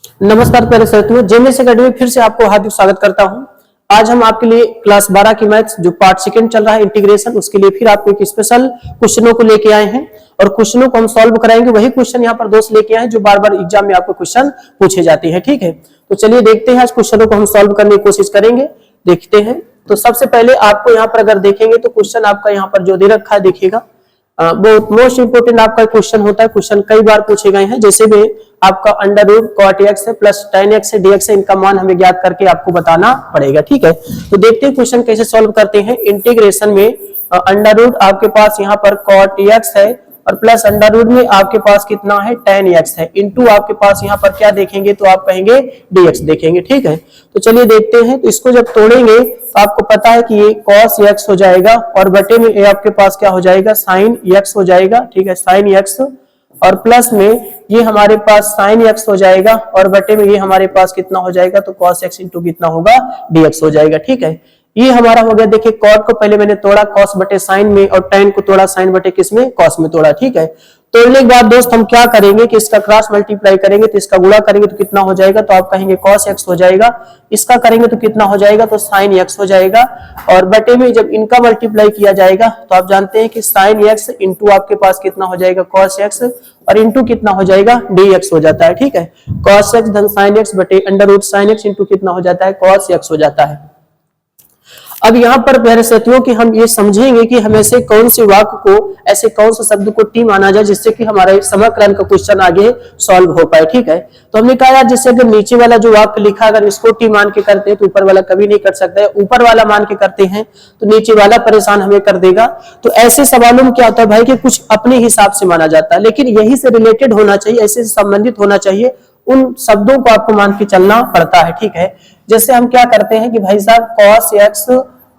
नमस्कार प्यारे साथियों, जेएमएस एकेडमी फिर से आपको हार्दिक स्वागत करता हूं। आज हम आपके लिए क्लास 12 की मैथ्स जो पार्ट सेकंड चल रहा है इंटीग्रेशन, उसके लिए फिर आपको एक स्पेशल क्वेश्चनों को लेके आए हैं और क्वेश्चनों को हम सॉल्व कराएंगे। वही क्वेश्चन यहाँ पर दोस्त लेके आए हैं जो बार बार एग्जाम में आपको क्वेश्चन पूछे जाते हैं। ठीक है, तो चलिए देखते हैं आज क्वेश्चनों को हम सॉल्व करने की कोशिश करेंगे। देखते हैं, तो सबसे पहले आपको यहाँ पर अगर देखेंगे तो क्वेश्चन आपका यहाँ पर जो दे रखा है देखिएगा, बहुत मोस्ट इंपोर्टेंट आपका क्वेश्चन होता है। क्वेश्चन कई बार पूछे गए हैं, जैसे में आपका अंडर रूट कॉट एक्स है प्लस tan x है dx है, इनका मान हमें ज्ञात करके आपको बताना पड़ेगा। ठीक है, तो देखते हैं क्वेश्चन कैसे सॉल्व करते हैं। इंटीग्रेशन में अंडर रूट आपके पास यहाँ पर कॉट x है और प्लस अंडर रूट में आपके पास कितना है tan x है, इनटू आपके पास यहाँ पर क्या देखेंगे तो आप कहेंगे dx देखेंगे। ठीक है, तो चलिए देखते हैं। तो इसको जब तोड़ेंगे तो आपको पता है कि ये cos x हो जाएगा और बटे में ये आपके पास क्या हो जाएगा sin x हो जाएगा। ठीक है, sin x और प्लस में ये हमारे पास sin x हो जाएगा और बटे में ये हमारे पास कितना हो जाएगा तो cos x इंटू कितना होगा dx हो जाएगा। ठीक है, ये हमारा हो गया। देखिए cot को पहले मैंने तोड़ा cos बटे sin में और tan को तोड़ा sin बटे किस में cos में तोड़ा। ठीक है, तोड़ने के बाद दोस्त हम क्या करेंगे कि इसका क्रॉस मल्टीप्लाई करेंगे तो इसका गुणा करेंगे तो कितना हो जाएगा तो आप कहेंगे cos x हो जाएगा। इसका करेंगे तो कितना हो जाएगा तो sin x हो जाएगा और बटे में जब इनका मल्टीप्लाई किया जाएगा तो आप जानते हैं कि sin x इंटू आपके पास कितना हो जाएगा cos x और इंटू कितना हो जाएगा dx हो जाता है। ठीक है, cos x धन sin x बटे under root sin x into कितना हो जाता है cos x हो जाता है। अब यहाँ पर प्यारे साथियों कि हम ये समझेंगे कि हम ऐसे कौन से वाक्य को, ऐसे कौन से शब्द को टी माना जाए जिससे कि हमारा समग्र का क्वेश्चन आगे सॉल्व हो पाए। ठीक है, तो हमने कहा यार जैसे अगर नीचे वाला जो वाक्य लिखा अगर इसको टी मान के करते हैं तो ऊपर वाला कभी नहीं कर सकता है, ऊपर वाला मान के करते हैं तो नीचे वाला परेशान हमें कर देगा। तो ऐसे सवालों में क्या होता है भाई कि कुछ अपने हिसाब से माना जाता है, लेकिन यही से रिलेटेड होना चाहिए, ऐसे संबंधित होना चाहिए, उन शब्दों को आपको मान के चलना पड़ता है। ठीक है, जैसे हम क्या करते हैं कि भाई साहब cos x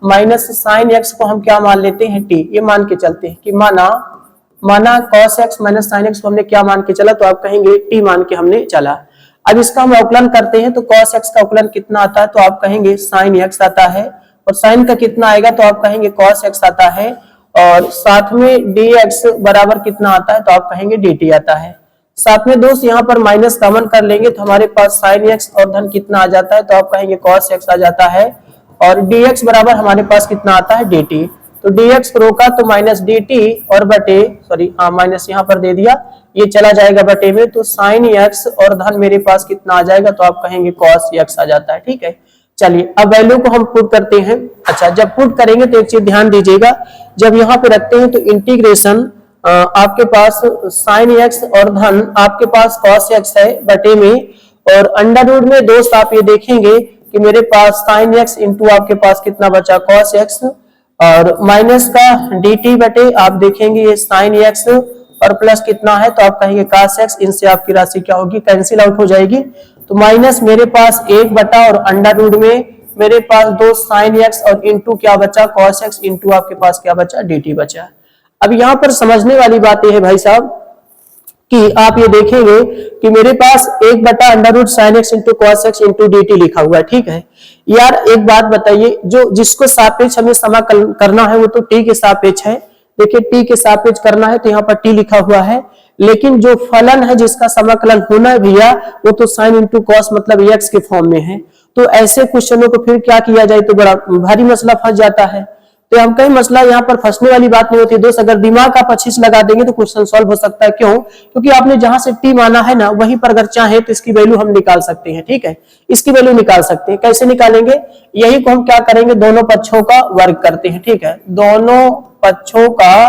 minus sin x को हम क्या मान लेते हैं t, ये मान के चलते हैं कि माना cos x minus sin x को हमने क्या मान के चला तो आप कहेंगे t मान के हमने चला। अब इसका हम अवकलन करते हैं तो cos x का अवकलन कितना आता है तो आप कहेंगे sin x आता है और sin का कितना आएगा तो आप कहेंगे cos x आता है और साथ में dx बराबर कितना आता है तो आप कहेंगे dt आता है। साथ में दोस्त यहाँ पर माइनस कॉमन कर लेंगे तो हमारे पास sin x और धन कितना आ जाता है तो आप कहेंगे cos x आ जाता है और dx बराबर हमारे पास कितना आता है dt। तो dx रोका तो माइनस dt और बटे माइनस यहाँ पर दे दिया, ये चला जाएगा बटे में, तो sin x और धन मेरे पास कितना आ जाएगा तो आप कहेंगे cos x आ जाता है। ठीक है, चलिए अब वैल्यू को हम पुट करते हैं। अच्छा, जब पुट करेंगे तो एक चीज ध्यान दीजिएगा, जब यहाँ पे रखते हैं तो इंटीग्रेशन आपके पास sin x और धन आपके पास cos x है बटे में और अंडर रूट में दोस्त आप ये देखेंगे कि मेरे पास sin x इंटू आपके पास कितना बचा cos x और माइनस का dt बटे आप देखेंगे ये sin x और प्लस कितना है तो आप कहेंगे cos x, इनसे आपकी राशि क्या होगी कैंसिल आउट हो जाएगी। तो माइनस मेरे पास 1 बटा और अंडर रूट में मेरे पास दो sin x और इंटू क्या बचा cos x इंटू आपके पास क्या बचा dt बचा। अब यहाँ पर समझने वाली बात यह है भाई साहब कि आप ये देखेंगे कि मेरे पास 1 बटा under root sin x into cos x into dt लिखा हुआ है। ठीक है यार, एक बात बताइए, जो जिसको सापेक्ष हमें समाकलन करना है वो तो t के सापेक्ष है। देखिए t के सापेक्ष करना है तो यहाँ पर t लिखा हुआ है, लेकिन जो फलन है जिसका समाकलन होना है भैया वो तो sin इंटू cos मतलब x के फॉर्म में है। तो ऐसे क्वेश्चनों को फिर क्या किया जाए तो बड़ा भारी मसला फंस जाता है। तो हम कहीं मसला यहाँ पर फंसने वाली बात नहीं होती दोस्त, अगर दिमाग आप अच्छे से लगा देंगे तो क्वेश्चन सॉल्व हो सकता है। क्यों? क्योंकि आपने जहां से टी माना है ना वहीं पर अगर चाहे तो इसकी वैल्यू हम निकाल सकते हैं। ठीक है, इसकी वैल्यू निकाल सकते हैं। कैसे निकालेंगे? यही को हम क्या करेंगे, दोनों पक्षों का वर्ग करते हैं। ठीक है, दोनों पक्षों का,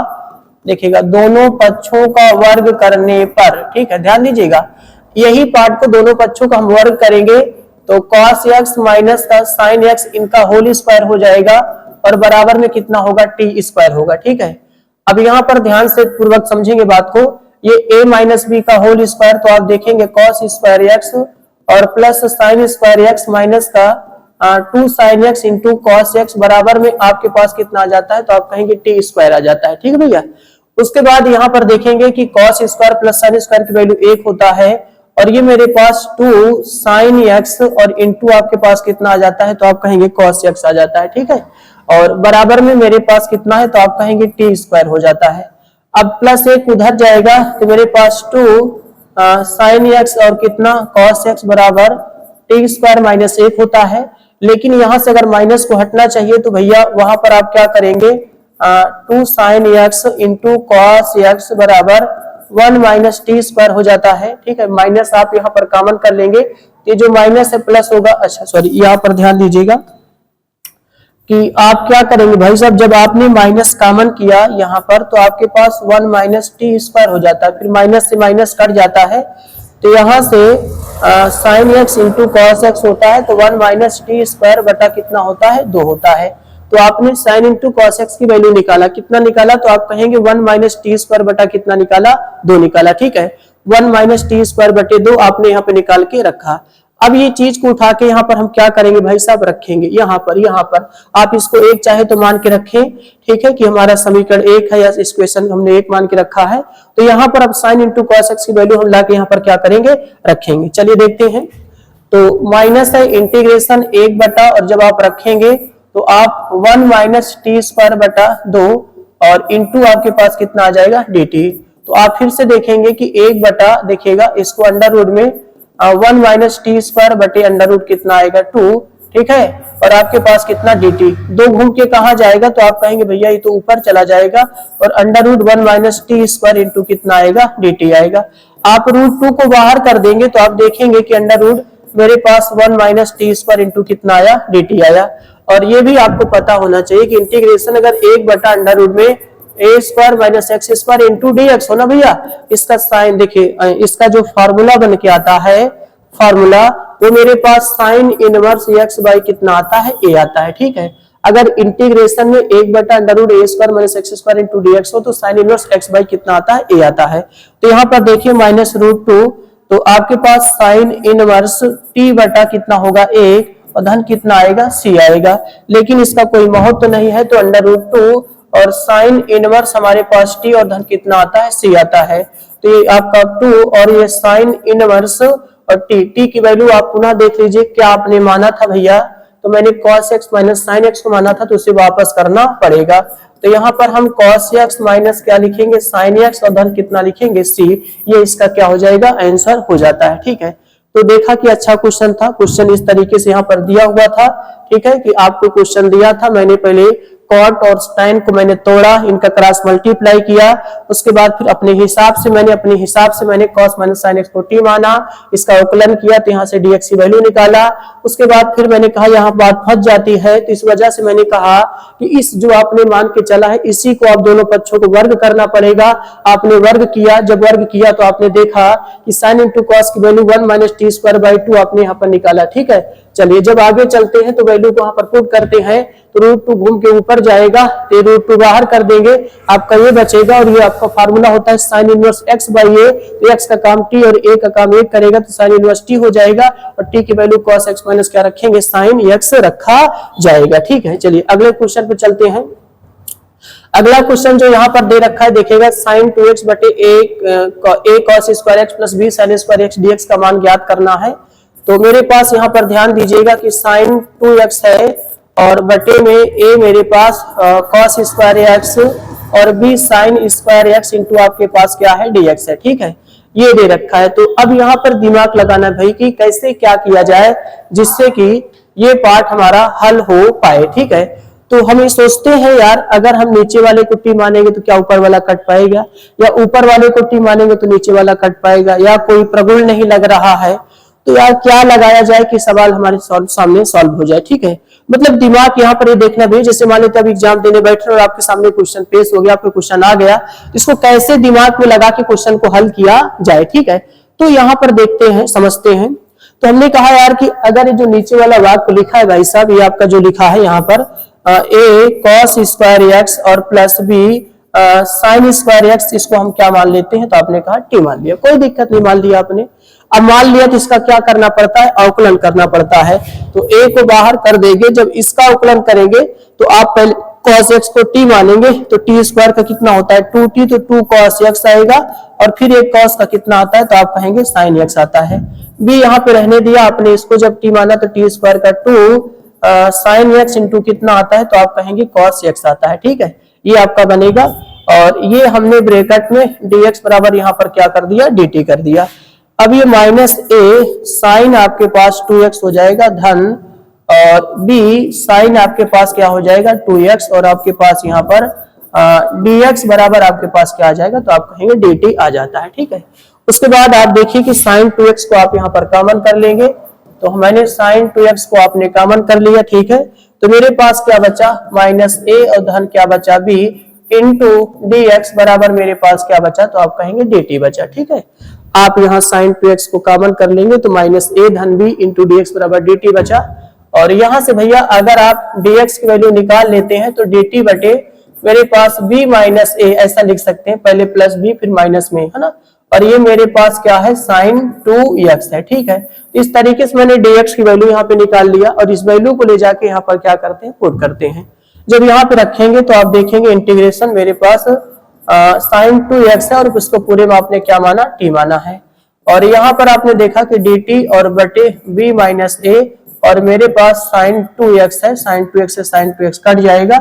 देखिएगा दोनों पक्षों का वर्ग करने पर, ठीक है ध्यान दीजिएगा, यही पार्ट को दोनों पक्षों का हम वर्ग करेंगे तो cos x माइनस का sin x इनका होल स्क्वायर हो जाएगा और बराबर में कितना होगा टी स्क्वायर होगा। ठीक है, अब यहाँ पर ध्यान से पूर्वक समझेंगे बात को, ये a माइनस बी का होल स्क्वायर तो आप देखेंगे cos स्क्वायर x और plus sin square x minus का 2 sin x into cos x बराबर में आपके पास कितना आ जाता है तो आप कहेंगे टी स्क्वायर आ जाता है। ठीक है भैया, उसके बाद यहाँ पर देखेंगे कि cos square plus sin square की वैल्यू 1 होता है और ये मेरे पास 2 sin x और इंटू आपके पास कितना आ जाता है तो आप कहेंगे cos x आ जाता है। ठीक है, और बराबर में मेरे पास कितना है तो आप कहेंगे टी स्क्वायर हो जाता है। अब प्लस 1 उधर जाएगा तो मेरे पास 2 साइन एक्स और कितना कॉस एक्स बराबर टी स्क्वायर माइनस 1 होता है। लेकिन यहां से अगर माइनस को हटना चाहिए तो भैया वहां पर आप क्या करेंगे, 2 sine x into cos x बराबर 1 माइनस टी स्क्वायर हो जाता है। ठीक है, माइनस आप यहाँ पर कॉमन कर लेंगे, ये जो माइनस है प्लस होगा। अच्छा सॉरी, यहाँ पर ध्यान दीजिएगा कि आप क्या करेंगे भाई साहब, जब आपने माइनस कॉमन किया यहाँ पर तो आपके पास 1 माइनस टी स्क्वायर हो जाता है, फिर माइनस से माइनस कट जाता है, तो यहाँ से sine x into cos x होता है, तो 1 माइनस टी स्क्वायर बटा कितना होता है 2 होता है। तो आपने साइन इंटू कॉस एक्स की वैल्यू निकाला, कितना निकाला, तो आप कहेंगे 1 माइनस टी स्क्वायर बटा कितना निकाला 2 निकाला। ठीक है, 1 माइनस टी स्क्वायर बटे 2 आपने यहाँ पे निकाल के रखा। अब ये चीज को उठा के यहाँ पर हम क्या करेंगे भाई साहब, रखेंगे यहाँ पर आप इसको एक चाहे तो मान के रखें। ठीक है कि हमारा समीकरण 1 है या इस क्वेश्चन हमने 1 मान के रखा है, तो यहाँ पर अब साइन इंटू कॉस एक्स की वैल्यू हम लाके यहाँ पर क्या करेंगे, रखेंगे। चलिए देखते हैं, तो माइनस है इंटीग्रेशन 1 बटा, और जब आप रखेंगे तो आप 1 माइनस टी स्क्वायर बटा 2 और इंटू आपके पास कितना आ जाएगा dt। तो आप फिर से देखेंगे कि 1 बटा, देखिएगा इसको अंडर रूट में 1 माइनस टी स्क्वायर बटे अंडर रूट कितना आएगा 2। ठीक है, और आपके पास कितना dt, 2 घूम के कहा जाएगा, तो आप कहेंगे भैया ये तो ऊपर चला जाएगा, और under root 1 minus t square into कितना आएगा dt आएगा। आप रूट 2 को बाहर कर देंगे तो आप देखेंगे कि अंडर रूट मेरे पास 1 माइनस टी स्क्वायर इंटू कितना आया dt आया। और ये भी आपको पता होना चाहिए कि इंटीग्रेशन अगर 1 बटा अंडर रूट में a square minus x square into d x हो ना भैया, इसका साइन देखिए, इसका जो फॉर्मूला बन के आता है, फॉर्मूला वो मेरे पास साइन इनवर्स एक्स बाई कितना आता है ए आता है। ठीक है, अगर इंटीग्रेशन में 1 बटा under root a square minus x square into d x हो तो साइन इनवर्स एक्स बाई कितना आता है ए आता है। तो यहाँ पर देखिए माइनस रूट 2, तो आपके पास साइन इनवर्स टी बटा कितना होगा 1 और धन कितना आएगा सी आएगा, लेकिन इसका कोई महत्व नहीं है, तो अंडर रूट 2 और साइन इनवर्स हमारे पास टी और धन कितना आता है सी आता है। तो ये आपका 2 और ये साइन इनवर्स और टी की वैल्यू आप पुनः देख लीजिए, क्या आपने माना था भैया, तो मैंने cos x minus sine x को माना था, तो उसे वापस करना पड़ेगा। तो यहाँ पर हम cos x माइनस क्या लिखेंगे साइन x और धन कितना लिखेंगे c, ये इसका क्या हो जाएगा आंसर हो जाता है। ठीक है, तो देखा कि अच्छा क्वेश्चन था, क्वेश्चन इस तरीके से यहाँ पर दिया हुआ था। ठीक है कि आपको क्वेश्चन दिया था, मैंने पहले कॉट और साइन को मैंने तोड़ा, इनका क्रॉस मल्टीप्लाई किया, उसके बाद फिर अपने हिसाब से मैंने cos माइनस साइन एक्स को t माना, इसका अवकलन किया तो यहाँ से dx की वैल्यू निकाला। उसके बाद फिर मैंने कहा यहाँ बात फंस जाती है, तो इस वजह से मैंने कहा कि इस जो आपने मान के चला है इसी को आप दोनों पक्षों को वर्ग करना पड़ेगा। आपने वर्ग किया, जब वर्ग किया तो आपने देखा कि साइन इंटू कॉस की value 1 minus t square by 2 आपने यहाँ पर निकाला। ठीक है, चलिए जब आगे चलते हैं तो वैल्यू को यहाँ पर पुट करते हैं, तो रूट 2 घूम के ऊपर जाएगा, तो रूट 2 बाहर कर देंगे, आपका ये बचेगा, और ये आपका फार्मूला होता है साइन इनवर्स x बाई ए, तो x का काम t और a का काम 1 करेगा, तो साइन इनवर्स t हो जाएगा, और t की वैल्यू cos x माइनस क्या रखेंगे साइन x रखा जाएगा। ठीक है, चलिए अगले क्वेश्चन पे चलते हैं। अगला क्वेश्चन जो यहाँ पर दे रखा है, देखिएगा साइन 2x बटे a cos square x plus b sine square x dx का मान ज्ञात करना है। तो मेरे पास यहाँ पर ध्यान दीजिएगा कि साइन 2x है और बटे में a मेरे पास cos स्क्वायर एक्स और b sine square x into आपके पास क्या है dx है। ठीक है, ये दे रखा है। तो अब यहाँ पर दिमाग लगाना भाई कि कैसे क्या किया जाए जिससे कि ये पार्ट हमारा हल हो पाए। ठीक है, तो हम ये सोचते हैं यार, अगर हम नीचे वाले को टी मानेंगे तो क्या ऊपर वाला कट पाएगा, या ऊपर वाले को टी मानेंगे तो नीचे वाला कट पाएगा, या कोई प्रगुण नहीं लग रहा है, तो यार क्या लगाया जाए कि सवाल हमारे सामने सॉल्व हो जाए। ठीक है, मतलब दिमाग यहाँ पर ये देखना भी, जैसे मान लेते हैं एग्जाम देने बैठे और आपके सामने क्वेश्चन पेश हो गया, आपको क्वेश्चन आ गया, इसको कैसे दिमाग में लगा के क्वेश्चन को हल किया जाए। ठीक है, तो यहाँ पर देखते हैं, समझते हैं। तो हमने कहा यार कि अगर ये जो नीचे वाला वाक्य लिखा है भाई साहब, ये आपका जो लिखा है यहाँ पर a cos स्क्वायर एक्स और plus b sine square x, इसको हम क्या मान लेते हैं, तो आपने कहा t मान लिया, कोई दिक्कत नहीं, मान लिया आपने। अब मान लिया तो इसका क्या करना पड़ता है, अवकलन करना पड़ता है। तो a को बाहर कर देंगे, जब इसका अवकलन करेंगे तो आप पहले cos x को t मानेंगे, तो t स्क्वायर का कितना होता है 2t, तो 2 cos x आएगा, और फिर एक cos का कितना आता है, तो आप कहेंगे sin x आता है। b यहाँ पे रहने दिया आपने, इसको जब t माना तो t स्क्वायर का 2 साइन एक्स इंटू कितना आता है, तो आप कहेंगे cos x आता है। ठीक है, ये आपका बनेगा। और ये हमने ब्रैकेट में dx बराबर यहाँ पर क्या कर दिया, dt कर दिया। अब ये माइनस a साइन आपके पास 2x हो जाएगा धन, और b साइन आपके पास क्या हो जाएगा 2x, और आपके पास यहाँ पर dx बराबर आपके पास क्या आ जाएगा, तो आप कहेंगे dt आ जाता है। ठीक है, उसके बाद आप देखिए कि साइन 2x को आप यहाँ पर कॉमन कर लेंगे, तो मैंने साइन 2x को आपने कॉमन कर लिया। ठीक है, तो मेरे पास क्या बचा, माइनस a और धन क्या बचा b इंटू dx बराबर मेरे पास क्या बचा, तो आप कहेंगे dt बचा। ठीक है, आप यहाँ साइन 2x को कॉमन कर लेंगे तो माइनस a धन b इंटू dx बराबर dt बचा। और यहाँ से भैया अगर आप dx की वैल्यू निकाल लेते हैं तो dt बटे मेरे पास b माइनस a ऐसा लिख सकते हैं, पहले प्लस b फिर माइनस में, है ना। और ये मेरे पास क्या है, साइन 2x है। ठीक है, इस तरीके से मैंने dx की वैल्यू यहाँ पे निकाल लिया, और इस वैल्यू को ले जाके यहाँ पर क्या करते हैं, पुट करते हैं। जब यहाँ पे रखेंगे तो आप देखेंगे इंटीग्रेशन मेरे पास साइन 2x है, और इसको पूरे में आपने क्या माना, t माना है। और यहाँ पर आपने देखा कि dt और बटे b माइनस a, और मेरे पास साइन 2x है, साइन 2x से साइन 2x कट जाएगा,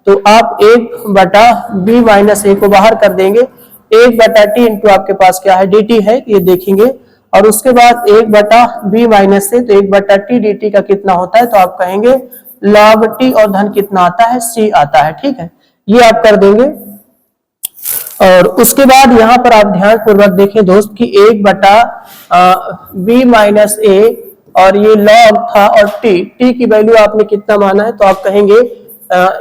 तो आप 1 बटा b माइनस a को बाहर कर देंगे, 1 बटा t इंटू आपके पास क्या है, dt है, ये देखेंगे। और उसके बाद 1 बटा b माइनस a, तो 1 बटा t dt का कितना होता है, तो आप कहेंगे log t, और धन कितना आता है, c आता है। ठीक है, ये आप कर देंगे। और उसके बाद यहाँ पर आप ध्यान पूर्वक देखें दोस्त कि 1 बटा b माइनस a, और ये log था, और t की वैल्यू आपने कितना माना है, तो आप कहेंगे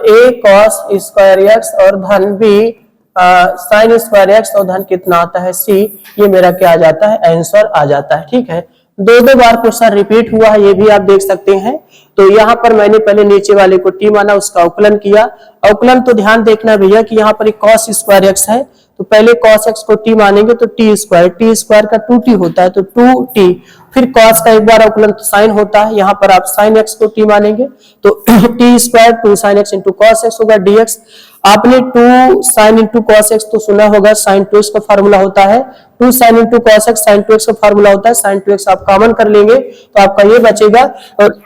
a cos स्क्वायर x और धन b साइन स्क्वायर x, और धन कितना आता है, c। ये मेरा क्या आ जाता है, आंसर आ जाता है। ठीक है, दो बार क्वेश्चन रिपीट हुआ है, ये भी आप देख सकते हैं। तो यहाँ पर मैंने पहले नीचे वाले को t माना, उसका अवकलन किया। अवकलन तो ध्यान देखना भैया कि यहाँ पर एक cos स्क्वायर x है, तो पहले cos x को t मानेंगे तो t स्क्वायर का 2t होता है, तो 2t, फिर cos का एक बार अवकलन तो sin होता है, यहाँ पर आप sin x को t मानेंगे तो t square 2 sin x into cos x होगा dx। आपने 2 sin इंटू cos x तो सुना होगा, sin 2x का फार्मूला होता है, 2 sin into cos x sin 2x का फार्मूला होता है, sin 2x आप कॉमन कर लेंगे तो आपका ये बचेगा। और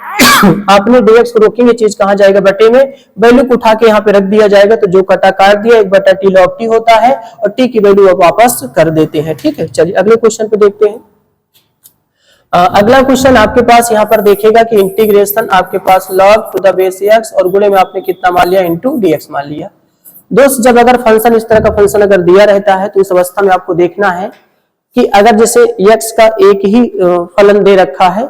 आपने dx को रोकेंगे, चीज कहाँ जाएगा, बटे में, वैल्यू को उठा के यहाँ पे रख दिया जाएगा, तो जो कटा काट दिया 1 बटा t log t होता है, और t की वैल्यू आप वापस कर देते हैं। ठीक है, चलिए अगले क्वेश्चन पे देखते हैं। अगला क्वेश्चन आपके पास यहाँ पर देखिएगा कि इंटीग्रेशन आपके पास log to the base x, और गुणे में आपने कितना मान लिया, इंटू dx मान लिया। दोस्त जब अगर फंक्शन इस तरह का फंक्शन अगर दिया रहता है तो इस अवस्था में आपको देखना है कि अगर जैसे x का एक ही फलन दे रखा है,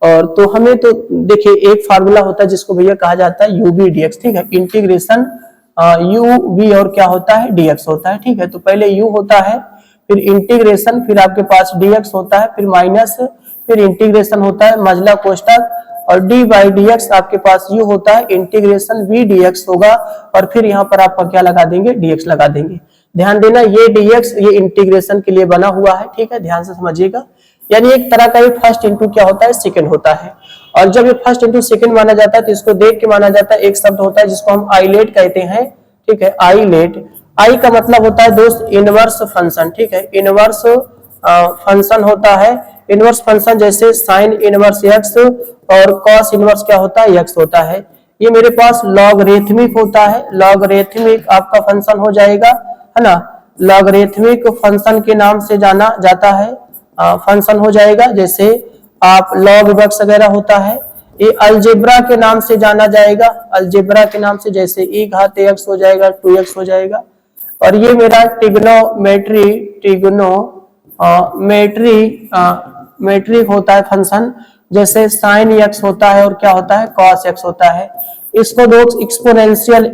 और तो हमें तो देखिए एक फार्मूला होता है जिसको भैया कहा जाता है u v dx। ठीक है, इंटीग्रेशन u v और क्या होता है, dx होता है। ठीक है, तो पहले u होता है, फिर इंटीग्रेशन, फिर आपके पास dx होता है, फिर माइनस, फिर इंटीग्रेशन होता है मजला कोष्टक, और d बाई डी एक्स आपके पास u होता है, इंटीग्रेशन v dx होगा, और फिर यहाँ पर आपका क्या लगा देंगे, dx लगा देंगे। ध्यान देना ये dx ये इंटीग्रेशन के लिए बना हुआ है। ठीक है, ध्यान से समझिएगा, यानी एक तरह का ये फर्स्ट इंटू क्या होता है, सेकंड होता है। और जब ये फर्स्ट इंटू सेकंड माना जाता है तो इसको देख के माना जाता है। एक शब्द होता है जिसको हम आइलेट कहते हैं। ठीक है, आइलेट, आई का मतलब होता है दोस्त इनवर्स फंक्शन। ठीक है, इनवर्स फंक्शन होता है। इनवर्स फंक्शन जैसे साइन इनवर्स एक्स और कॉस इनवर्स क्या होता है, एक्स होता है। ये मेरे पास लॉगरिथमिक होता है, लॉगरिथमिक आपका फंक्शन हो जाएगा, है ना। लॉगरिथमिक फंक्शन के नाम से जाना जाता है, फंक्शन हो जाएगा। जैसे आप लॉग वक्स वगैरह होता है, ये अलजेब्रा के नाम से जाना जाएगा, अलजेब्रा के नाम से, जैसे ई घात एक्स हो जाएगा, 2x हो जाएगा। और ये मेरा ट्रिग्नोमेट्री होता है फंक्शन, जैसे साइन एक्स होता है और क्या होता है, कॉस एक्स होता है। इसको लोग एक्सपोनेंशियल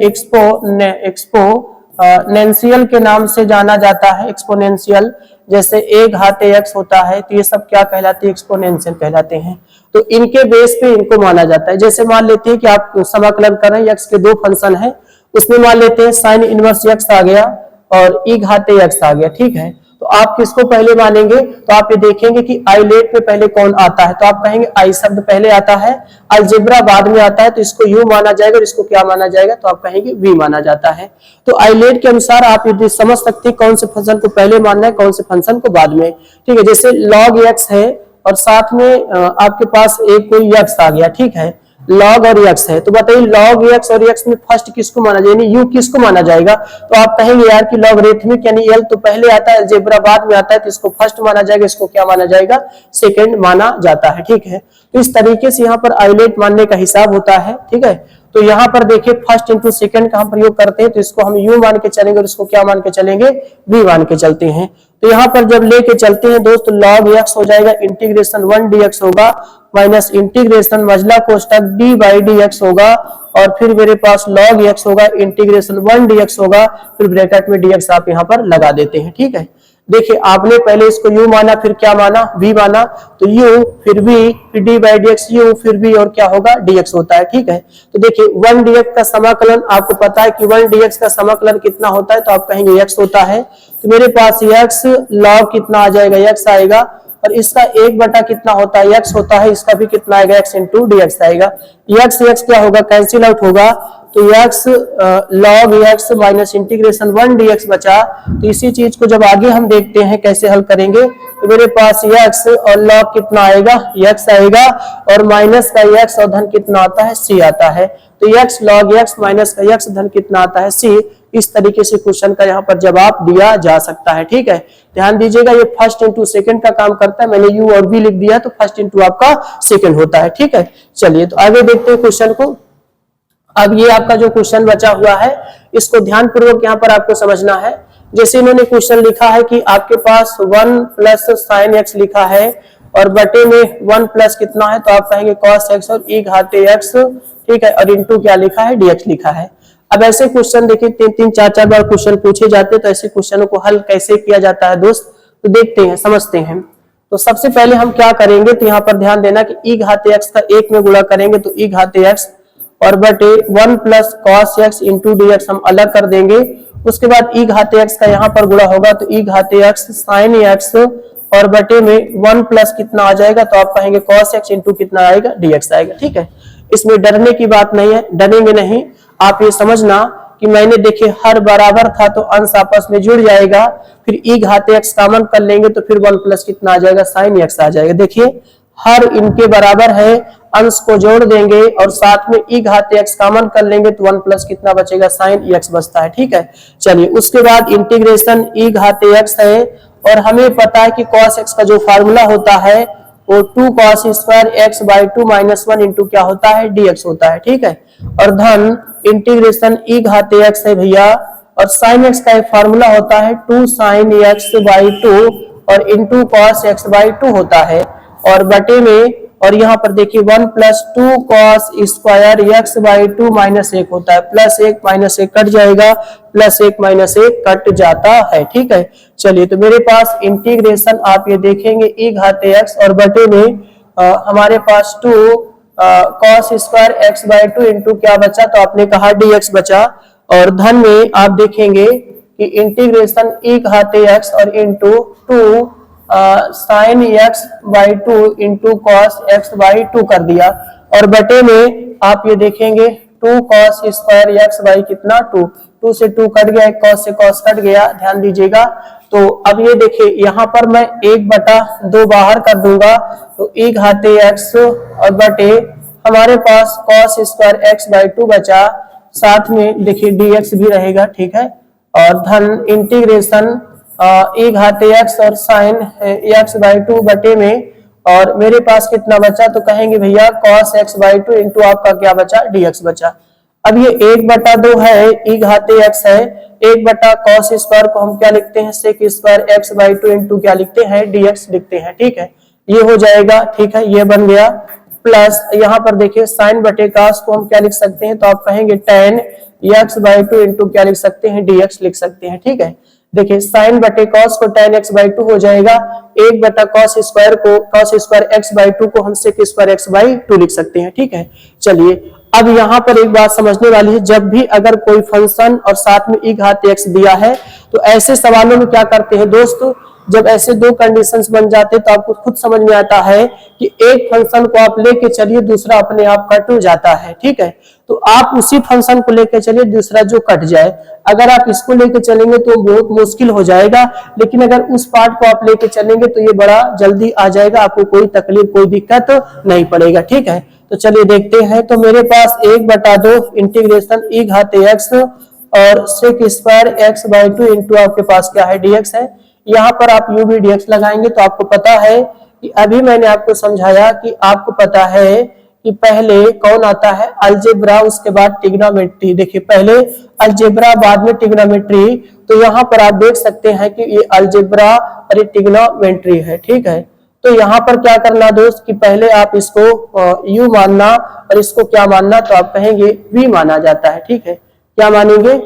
के नाम से जाना जाता है, एक्सपोनेंशियल, जैसे ए घाते एक्स होता है, तो ये सब क्या कहलाते हैं, एक्सपोनेंशियल कहलाते हैं। तो इनके बेस पे इनको माना जाता है। जैसे मान लेते हैं कि आप समाकलन कर रहे हैं, एक्स के दो फंक्शन है, उसमें मान लेते हैं साइन इनवर्स एक्स आ गया और ई घाते एक्स आ गया। ठीक है, तो आप किसको पहले मानेंगे, तो आप ये देखेंगे कि आइलेट में पहले कौन आता है, तो आप कहेंगे आई शब्द पहले आता है, अलजेब्रा बाद में आता है, तो इसको यू माना जाएगा और इसको क्या माना जाएगा, तो आप कहेंगे वी माना जाता है। तो आइलेट के अनुसार आप ये समझ सकते हैं कौन से फंक्शन को पहले मानना है, कौन से फंक्शन को बाद में। ठीक है, जैसे लॉग एक्स है और साथ में आपके पास एक कोई एक्स आ गया। ठीक है, log और x है, तो बताइए log x और x में फर्स्ट किसको माना जाएगा, यानी u किसको माना जाएगा। तो आप कहेंगे यार कि लॉगरिथमिक यानी l तो पहले आता है, अलजेब्रा बाद में आता है, तो इसको फर्स्ट माना जाएगा, इसको क्या माना जाएगा, सेकंड माना जाता है। ठीक है, तो इस तरीके से यहाँ पर आइलेट मानने का हिसाब होता है। ठीक है, तो यहाँ पर देखिए फर्स्ट इंटू सेकंड का हम प्रयोग करते हैं, तो इसको हम u मान के चलेंगे और इसको क्या मान के चलेंगे, v मान के चलते हैं। तो यहाँ पर जब लेके चलते हैं दोस्त, log x हो जाएगा इंटीग्रेशन 1 dx होगा माइनस इंटीग्रेशन मजला कोष्टक d बाई dx होगा, और फिर मेरे पास log x होगा इंटीग्रेशन 1 dx होगा, फिर ब्रैकेट में dx आप यहाँ पर लगा देते हैं। ठीक है, देखिए आपने पहले इसको u माना, फिर क्या माना, v माना, तो u फिर v फिर d बाई dx, u फिर v और क्या होगा, dx होता है। ठीक है, तो देखिए 1 dx का समाकलन आपको पता है कि 1 dx का समाकलन कितना होता है, तो आप कहेंगे x होता है। तो मेरे पास x log कितना आ जाएगा, x आएगा, और इसका 1 बटा कितना होता है, x होता है, इसका भी कितना आएगा, x इंटू dx आएगा। x क्या होगा, कैंसिल आउट होगा, तो x log x minus integration 1 dx बचा। तो इसी चीज को जब आगे हम देखते हैं कैसे हल करेंगे, तो मेरे पास x और log कितना आएगा, x आएगा, और माइनस का x और धन कितना आता है, c आता है। तो x log x माइनस का x धन कितना आता है, c। इस तरीके से क्वेश्चन का यहाँ पर जवाब दिया जा सकता है। ठीक है, ध्यान दीजिएगा, ये फर्स्ट इंटू सेकंड का काम करता है, मैंने u और v लिख दिया, तो फर्स्ट इंटू आपका सेकंड होता है। ठीक है, चलिए तो आगे देखते हैं क्वेश्चन को। अब ये आपका जो क्वेश्चन बचा हुआ है, इसको ध्यान पूर्वक यहाँ पर आपको समझना है। जैसे इन्होंने क्वेश्चन लिखा है कि आपके पास 1 प्लस साइन एक्स लिखा है और बटे में 1 प्लस कितना है, तो आप कहेंगे cos x और e घाते x। ठीक है, और इंटू क्या लिखा है, dx लिखा है। अब ऐसे क्वेश्चन देखिए 3-3 4-4 बार क्वेश्चन पूछे जाते हैं, तो ऐसे क्वेश्चनों को हल कैसे किया जाता है दोस्त, तो देखते हैं, समझते हैं। तो सबसे पहले हम क्या करेंगे, तो यहाँ पर ध्यान देना कि e घाते x का 1 में गुणा करेंगे, तो e घाते x और बटे 1 plus cos x into dx हम अलग कर देंगे। उसके बाद e घाते x का यहाँ पर गुणा होगा, तो e घाते x sin x और बटे में 1 प्लस कितना आ जाएगा, तो आप कहेंगे cos x इंटू कितना आएगा, dx आएगा। ठीक है, इसमें डरने की बात नहीं है, डरेंगे नहीं। आप ये समझना कि मैंने देखिए हर बराबर था तो अंश आपस में जुड़ जाएगा, फिर e घाते x कॉमन कर लेंगे, तो फिर 1 प्लस कितना आ जाएगा, sin x आ जाएगा। देखिए हर इनके बराबर है, अंश को जोड़ देंगे और साथ में e घाते x कॉमन कर लेंगे, तो 1 प्लस कितना बचेगा, sin x बचता है। ठीक है, चलिए उसके बाद इंटीग्रेशन e घाते x है, और हमें पता है कि cos x का जो फार्मूला होता है वो 2 cos square x by 2 minus 1 into क्या होता है, dx होता है। ठीक है, और धन इंटीग्रेशन e घाते x है भैया, और sin x का एक फार्मूला होता है 2 sin x बाई 2 और इंटू cos x बाई 2 होता है, और बटे में, और यहाँ पर देखिए 1 plus 2 cos square x by 2 minus 1 होता है, प्लस 1 माइनस 1 कट जाएगा, प्लस 1 माइनस 1 कट जाता है। ठीक है, चलिए तो मेरे पास इंटीग्रेशन आप ये देखेंगे e घाते x और बटे में हमारे पास 2 cos square x by 2 into क्या बचा, तो आपने कहा dx बचा, और धन में आप देखेंगे कि इंटीग्रेशन e घाते x और into 2 sin x by 2 into cos x by 2 कर दिया, और बटे में आप ये देखेंगे 2 cos स्क्वायर x बाई कितना 2 से 2 कट गया, cos से cos कट गया, ध्यान दीजिएगा। तो अब ये देखिए यहाँ पर मैं 1/2 बाहर कर दूंगा, तो e घाते x और बटे हमारे पास cos स्क्वायर x बाई 2 बचा, साथ में देखिए dx भी रहेगा। ठीक है, और धन इंटीग्रेशन e घाते x और साइन x बाई 2 बटे में, और मेरे पास कितना बचा, तो कहेंगे भैया cos x बाई 2 इंटू आपका क्या बचा, dx बचा। अब ये 1/2 है, e घाते x है, 1 cos स्क्वायर को हम क्या लिखते हैं, sec square x by 2 into क्या लिखते हैं, dx लिखते हैं। ठीक है, ये हो जाएगा। ठीक है, ये बन गया, प्लस यहाँ पर देखिए साइन बटे cos को हम क्या लिख सकते हैं, तो आप कहेंगे tan x बाई 2 इंटू क्या लिख सकते हैं, dx लिख सकते हैं। ठीक है, देखिए साइन बटे cos को tan x बाई 2 हो जाएगा, 1/cos स्क्वायर x बाई 2 को हम sec स्क्वायर x बाई 2 लिख सकते हैं। ठीक है, चलिए अब यहाँ पर एक बात समझने वाली है, जब भी अगर कोई फंक्शन और साथ में e घाते x दिया है, तो ऐसे सवालों में क्या करते हैं दोस्तों, जब ऐसे दो कंडीशंस बन जाते तो आपको खुद समझ में आता है कि एक फंक्शन को आप लेके चलिए, दूसरा अपने आप कट हो जाता है। ठीक है, तो आप उसी फंक्शन को लेके चलिए, दूसरा जो कट जाए, अगर आप इसको लेके चलेंगे तो बहुत मुश्किल हो जाएगा, लेकिन अगर उस पार्ट को आप लेके चलेंगे तो ये बड़ा जल्दी आ जाएगा, आपको कोई तकलीफ कोई दिक्कत नहीं पड़ेगा। ठीक है, तो चलिए देखते हैं। तो मेरे पास 1/2 इंटीग्रेशन e घात x और sec square x by 2 into आपके पास क्या है dx है। यहाँ पर आप u भी dx लगाएंगे तो आपको पता है कि अभी मैंने आपको समझाया कि आपको पता है कि पहले कौन आता है अलजेब्रा, उसके बाद ट्रिग्नोमेट्री। देखिए पहले अलजेब्रा बाद में ट्रिग्नोमेट्री, तो यहाँ पर आप देख सकते हैं कि ये अलजेब्रा और ये ट्रिग्नोमेट्री है, ठीक है। तो यहाँ पर क्या करना दोस्त कि पहले आप इसको u मानना और इसको क्या मानना, तो आप कहेंगे v माना जाता है, ठीक है। क्या मानेंगे?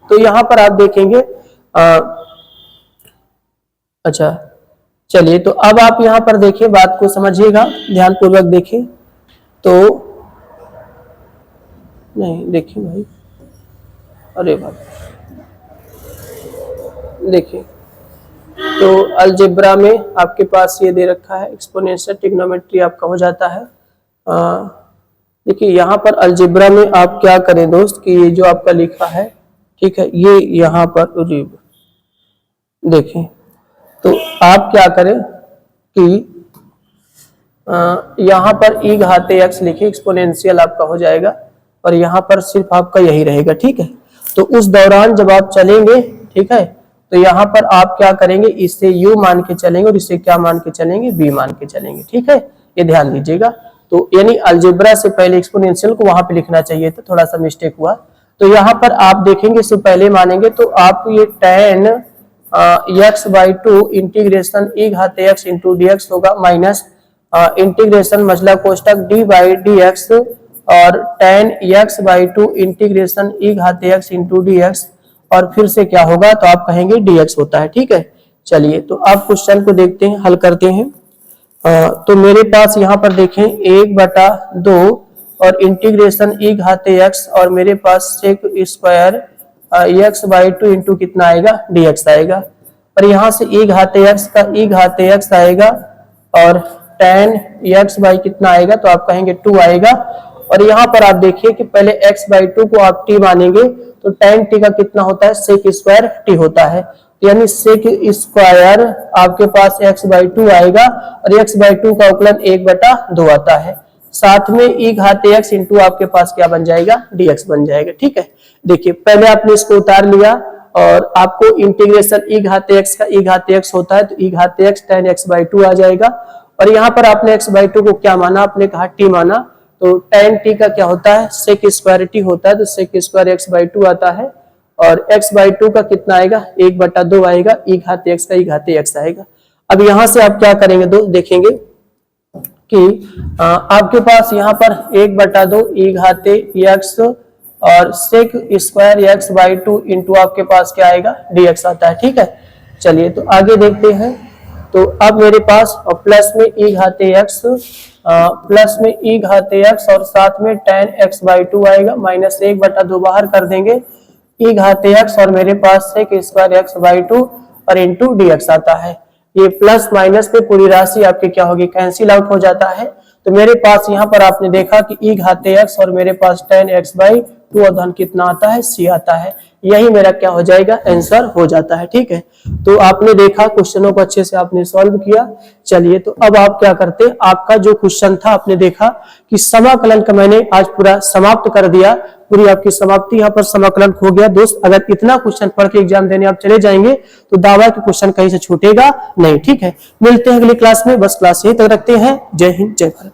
तो यहाँ पर आप देखेंगे अच्छा चलिए, तो अब आप यहाँ पर देखिए, बात को समझिएगा, ध्यान पूर्वक देखिए। तो नहीं देखिए भाई, अरे बात देखिए, तो अलजेब्रा में आपके पास ये दे रखा है एक्सपोनेंशियल ट्रिग्नोमेट्री आपका हो जाता है। देखिए यहाँ पर अलजेब्रा में आप क्या करें दोस्त कि ये जो आपका लिखा है, ठीक है, ये यहाँ पर देखिए, तो आप क्या करें कि यहाँ पर e घात x लिखिए, एक्सपोनेंशियल आपका हो जाएगा और यहाँ पर सिर्फ आपका यही रहेगा, ठीक है। तो उस दौरान जब आप चलेंगे, ठीक है, तो यहाँ पर आप क्या करेंगे, इससे u मान के चलेंगे और इससे क्या मान के चलेंगे, v मान के चलेंगे, ठीक है। ये ध्यान दीजिएगा। तो यानी अलजेब्रा से पहले एक्सपोनेंशियल को वहां पे लिखना चाहिए था, थोड़ा सा मिस्टेक हुआ। तो यहाँ पर आप देखेंगे, इससे पहले मानेंगे तो आप ये tan x by 2 integration e घात x इंटू dx होगा माइनस इंटीग्रेशन मसला कोष्टक d बाई dx और tan x by 2 integration e घात x इंटू dx और फिर से क्या होगा, तो आप कहेंगे dx होता है, ठीक है। चलिए तो अब क्वेश्चन को देखते हैं, हल करते हैं। तो मेरे पास यहाँ पर देखें 1/2 और इंटीग्रेशन e घात x और मेरे पास sec square x by 2 into कितना आएगा, dx आएगा। और यहाँ से e घात x का e घात x आएगा और tan x बाई कितना आएगा, तो आप कहेंगे 2 आएगा। और यहाँ पर आप देखिए कि पहले x बाई 2 को आप t मानेंगे तो tan t का कितना होता है, sec स्क्वायर t होता है, यानी sec स्क्वायर आपके पास x बाई 2 आएगा और x बाई 2 का अवकलन 1/2 आता है। साथ में e घात x इंटू आपके पास क्या बन जाएगा, dx बन जाएगा, ठीक है। देखिए पहले आपने इसको उतार लिया और आपको इंटीग्रेशन e घात x का e घात x होता है, तो e घात x tan x बाई 2 आ जाएगा। और यहाँ पर आपने x बाई 2 को क्या माना, आपने कहा t माना, तो tan t का क्या होता है, sec स्क्वायर t होता है, तो sec स्क्वायर x बाई 2 आता है और x बाई 2 का कितना आएगा, 1/2 आएगा, e घात x का e घात x आएगा। अब यहाँ से आप क्या करेंगे दोस्त, देखेंगे कि आपके पास यहाँ पर 1/2 e घात x और sec square x by 2 into आपके पास क्या आएगा, dx आता है, ठीक है। चलिए तो आगे देखते हैं। तो अब मेरे पास प्लस में e घात x प्लस में e घात x और साथ में tan x बाई 2 आएगा, माइनस 1/2 बाहर कर देंगे, e घात x और मेरे पास sec स्क्वायर x बाई 2 और इंटू dx आता है। ये प्लस माइनस पे पूरी राशि आपके क्या होगी, कैंसिल आउट हो जाता है। तो मेरे पास यहाँ पर आपने देखा कि e घात x और मेरे पास tan x बाई 2 और धन कितना आता है, c आता है। यही मेरा क्या हो जाएगा, आंसर हो जाता है, ठीक है। तो आपने देखा क्वेश्चनों को अच्छे से आपने सॉल्व किया। चलिए तो अब आप क्या करते हैं, आपका जो क्वेश्चन था आपने देखा कि समाकलन का मैंने आज पूरा समाप्त कर दिया, पूरी आपकी समाप्ति यहाँ पर समाकलन हो गया। दोस्त अगर इतना क्वेश्चन पढ़ के एग्जाम देने आप चले जाएंगे तो दावा कि क्वेश्चन कहीं से छूटेगा नहीं, ठीक है। मिलते हैं अगली क्लास में, बस क्लास यही तक रखते हैं। जय हिंद, जय भारत।